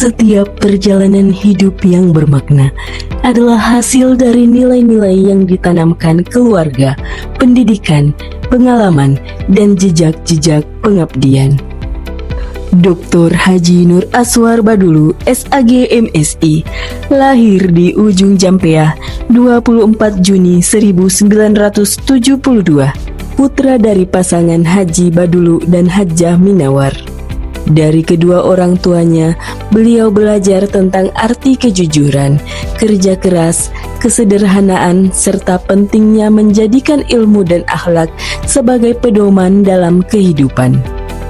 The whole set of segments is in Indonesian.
Setiap perjalanan hidup yang bermakna adalah hasil dari nilai-nilai yang ditanamkan keluarga, pendidikan, pengalaman, dan jejak-jejak pengabdian. Dr. Haji Nur Aswar Badulu, SAG MSI, lahir di Ujung Jampeah 24 Juni 1972, putra dari pasangan Haji Badulu dan Hajjah Minawar. Dari kedua orang tuanya, beliau belajar tentang arti kejujuran, kerja keras, kesederhanaan, serta pentingnya menjadikan ilmu dan akhlak sebagai pedoman dalam kehidupan.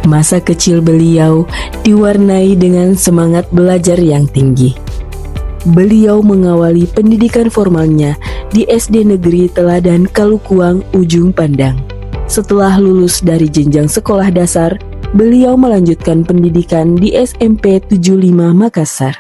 Masa kecil beliau diwarnai dengan semangat belajar yang tinggi. Beliau mengawali pendidikan formalnya di SD Negeri Teladan Kalukuang, Ujung Pandang. Setelah lulus dari jenjang sekolah dasar, beliau melanjutkan pendidikan di SMP 75 Makassar.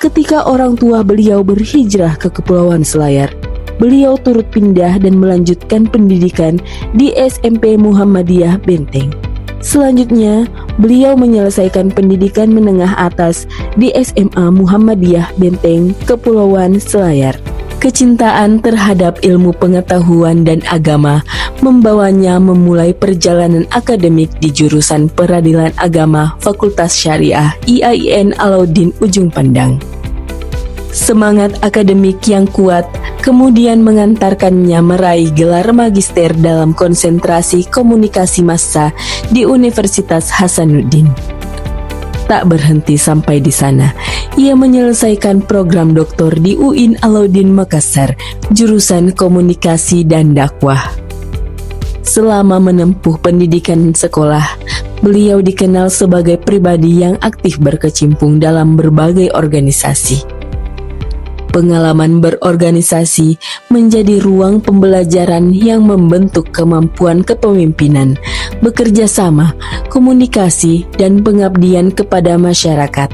Ketika orang tua beliau berhijrah ke Kepulauan Selayar, beliau turut pindah dan melanjutkan pendidikan di SMP Muhammadiyah Benteng. Selanjutnya, beliau menyelesaikan pendidikan menengah atas di SMA Muhammadiyah Benteng, Kepulauan Selayar. Kecintaan terhadap ilmu pengetahuan dan agama membawanya memulai perjalanan akademik di jurusan Peradilan Agama Fakultas Syariah IAIN Alauddin Ujung Pandang. Semangat akademik yang kuat kemudian mengantarkannya meraih gelar magister dalam konsentrasi komunikasi massa di Universitas Hasanuddin. Tak berhenti sampai di sana, ia menyelesaikan program doktor di UIN Alauddin Makassar, jurusan komunikasi dan dakwah. Selama menempuh pendidikan sekolah, beliau dikenal sebagai pribadi yang aktif berkecimpung dalam berbagai organisasi. Pengalaman berorganisasi menjadi ruang pembelajaran yang membentuk kemampuan kepemimpinan, bekerja sama, komunikasi, dan pengabdian kepada masyarakat.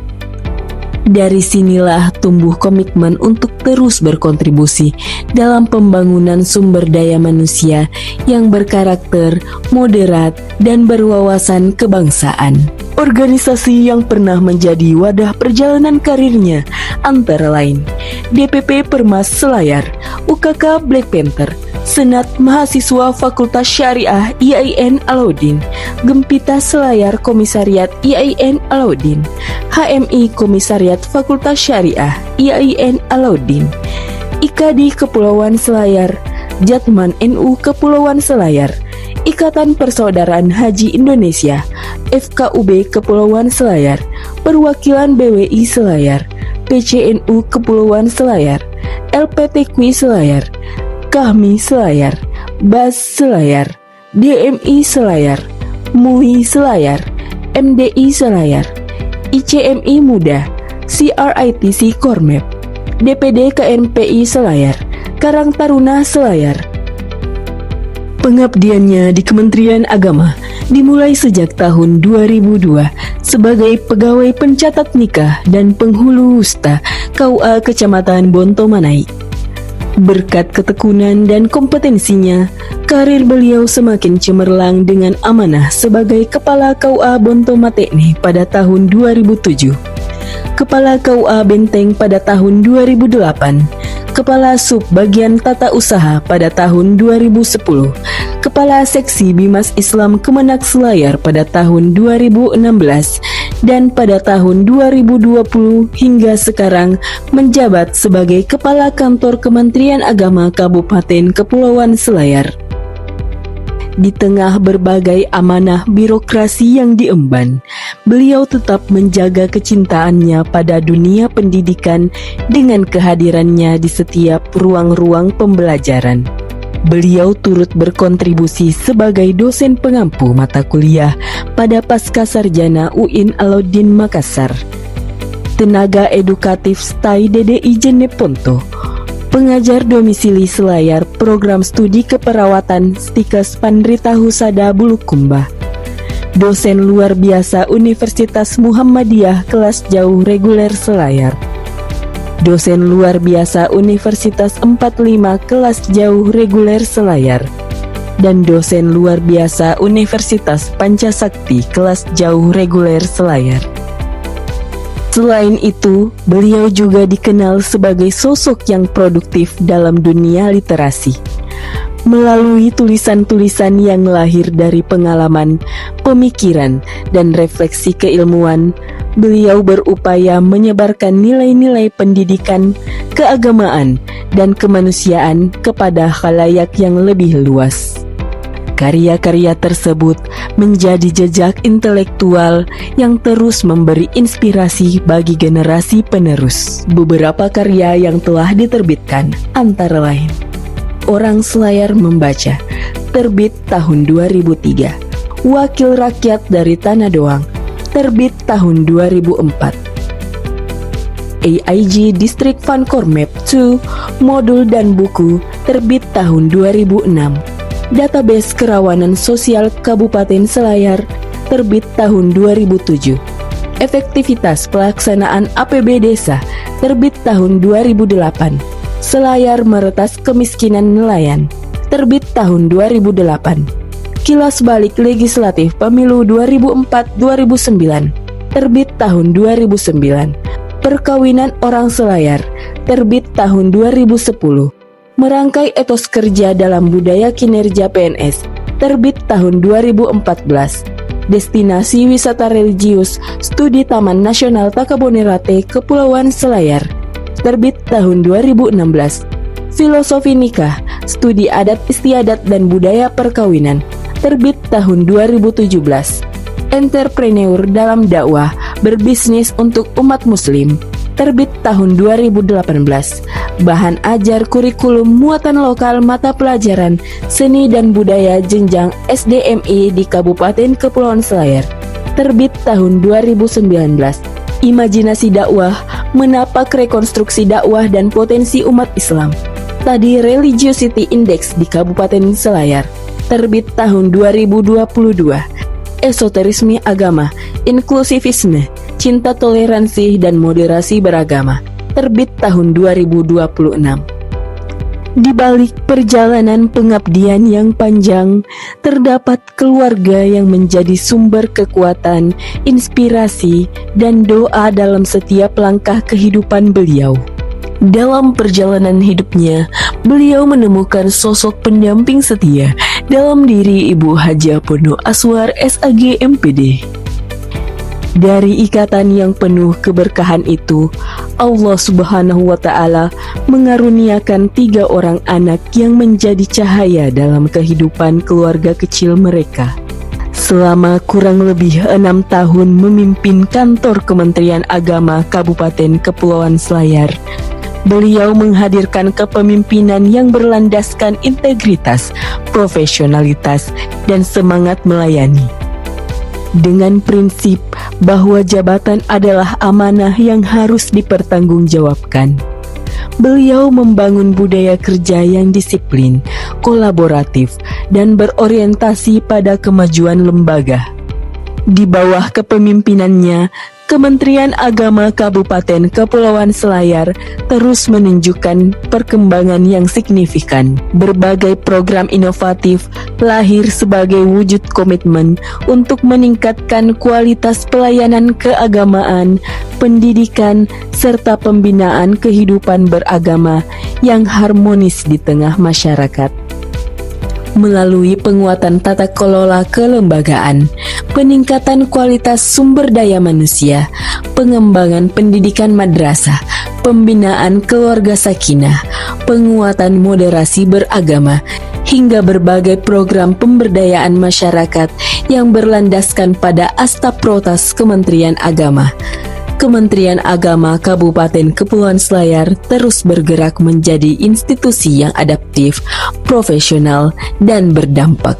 Dari sinilah tumbuh komitmen untuk terus berkontribusi dalam pembangunan sumber daya manusia yang berkarakter, moderat, dan berwawasan kebangsaan. Organisasi yang pernah menjadi wadah perjalanan karirnya antara lain DPP Permas Selayar, UKK Black Panther, Senat Mahasiswa Fakultas Syariah IAIN Alauddin, Gempita Selayar Komisariat IAIN Alauddin, HMI Komisariat Fakultas Syariah IAIN Alauddin, IKADI Kepulauan Selayar, Jatman NU Kepulauan Selayar, Ikatan Persaudaraan Haji Indonesia, FKUB Kepulauan Selayar, Perwakilan BWI Selayar, PCNU Kepulauan Selayar, LPTQ Selayar, KAHMI Selayar, BAS Selayar, DMI Selayar, MUI Selayar, MDI Selayar, ICMI Muda, CRITC Kormep, DPD KNPI Selayar, Karang Taruna Selayar. Pengabdiannya di Kementerian Agama dimulai sejak tahun 2002 sebagai pegawai pencatat nikah dan penghulu wusta KUA Kecamatan Bontomanai. Berkat ketekunan dan kompetensinya, karir beliau semakin cemerlang dengan amanah sebagai Kepala KUA Bontomatekne pada tahun 2007, Kepala KUA Benteng pada tahun 2008, Kepala Sub Bagian Tata Usaha pada tahun 2010, Kepala Seksi Bimas Islam Kemenak Selayar pada tahun 2016, dan pada tahun 2020 hingga sekarang menjabat sebagai Kepala Kantor Kementerian Agama Kabupaten Kepulauan Selayar. Di tengah berbagai amanah birokrasi yang diemban, beliau tetap menjaga kecintaannya pada dunia pendidikan dengan kehadirannya di setiap ruang-ruang pembelajaran. Beliau turut berkontribusi sebagai dosen pengampu mata kuliah pada Pascasarjana UIN Alauddin Makassar, tenaga edukatif STAI DDI Jeneponto, pengajar domisili Selayar program studi keperawatan Stikes Pandrita Husada Bulukumba, dosen luar biasa Universitas Muhammadiyah kelas jauh reguler Selayar, dosen luar biasa Universitas 45 kelas jauh reguler Selayar, dan dosen luar biasa Universitas Pancasakti kelas jauh reguler Selayar. Selain itu, beliau juga dikenal sebagai sosok yang produktif dalam dunia literasi. Melalui tulisan-tulisan yang lahir dari pengalaman, pemikiran, dan refleksi keilmuan, beliau berupaya menyebarkan nilai-nilai pendidikan, keagamaan, dan kemanusiaan kepada khalayak yang lebih luas. Karya-karya tersebut menjadi jejak intelektual yang terus memberi inspirasi bagi generasi penerus. Beberapa karya yang telah diterbitkan antara lain: Orang Selayar Membaca, terbit tahun 2003. Wakil Rakyat dari Tanah Doang, terbit tahun 2004. AIG District Fund Core Map 2, modul dan buku, terbit tahun 2006. Database Kerawanan Sosial Kabupaten Selayar, terbit tahun 2007. Efektivitas Pelaksanaan APB Desa, terbit tahun 2008. Selayar Meretas Kemiskinan Nelayan, terbit tahun 2008. Kilas Balik Legislatif Pemilu 2004-2009, terbit tahun 2009. Perkawinan Orang Selayar, terbit tahun 2010. Merangkai Etos Kerja dalam Budaya Kinerja PNS, terbit tahun 2014. Destinasi Wisata Religius Studi Taman Nasional Takabonerate Kepulauan Selayar, terbit tahun 2016. Filosofi Nikah, Studi Adat Istiadat dan Budaya Perkawinan, terbit tahun 2017. Entrepreneur dalam dakwah berbisnis untuk umat muslim, terbit tahun 2018. Bahan ajar kurikulum muatan lokal mata pelajaran seni dan budaya jenjang SDMI di Kabupaten Kepulauan Selayar, terbit tahun 2019. Imajinasi dakwah menapak rekonstruksi dakwah dan potensi umat Islam, Study Religiosity Index di Kabupaten Selayar, terbit tahun 2022. Esoterisme agama, inklusivisme, cinta toleransi dan moderasi beragama, terbit tahun 2026. Di balik perjalanan pengabdian yang panjang, terdapat keluarga yang menjadi sumber kekuatan, inspirasi, dan doa dalam setiap langkah kehidupan beliau. Dalam perjalanan hidupnya, beliau menemukan sosok pendamping setia dalam diri Ibu Hajah Pono Aswar SAG MPD. Dari ikatan yang penuh keberkahan itu, Allah Subhanahu wa Ta'ala mengaruniakan 3 orang anak yang menjadi cahaya dalam kehidupan keluarga kecil mereka. Selama kurang lebih 6 tahun memimpin kantor Kementerian Agama Kabupaten Kepulauan Selayar, beliau menghadirkan kepemimpinan yang berlandaskan integritas, profesionalitas, dan semangat melayani. Dengan prinsip bahwa jabatan adalah amanah yang harus dipertanggungjawabkan, beliau membangun budaya kerja yang disiplin, kolaboratif, dan berorientasi pada kemajuan lembaga. Di bawah kepemimpinannya, Kementerian Agama Kabupaten Kepulauan Selayar terus menunjukkan perkembangan yang signifikan. Berbagai program inovatif lahir sebagai wujud komitmen untuk meningkatkan kualitas pelayanan keagamaan, pendidikan, serta pembinaan kehidupan beragama yang harmonis di tengah masyarakat. Melalui penguatan tata kelola kelembagaan, peningkatan kualitas sumber daya manusia, pengembangan pendidikan madrasah, pembinaan keluarga sakinah, penguatan moderasi beragama, hingga berbagai program pemberdayaan masyarakat yang berlandaskan pada Astaprotas Kementerian Agama. Kementerian Agama Kabupaten Kepulauan Selayar terus bergerak menjadi institusi yang adaptif, profesional, dan berdampak.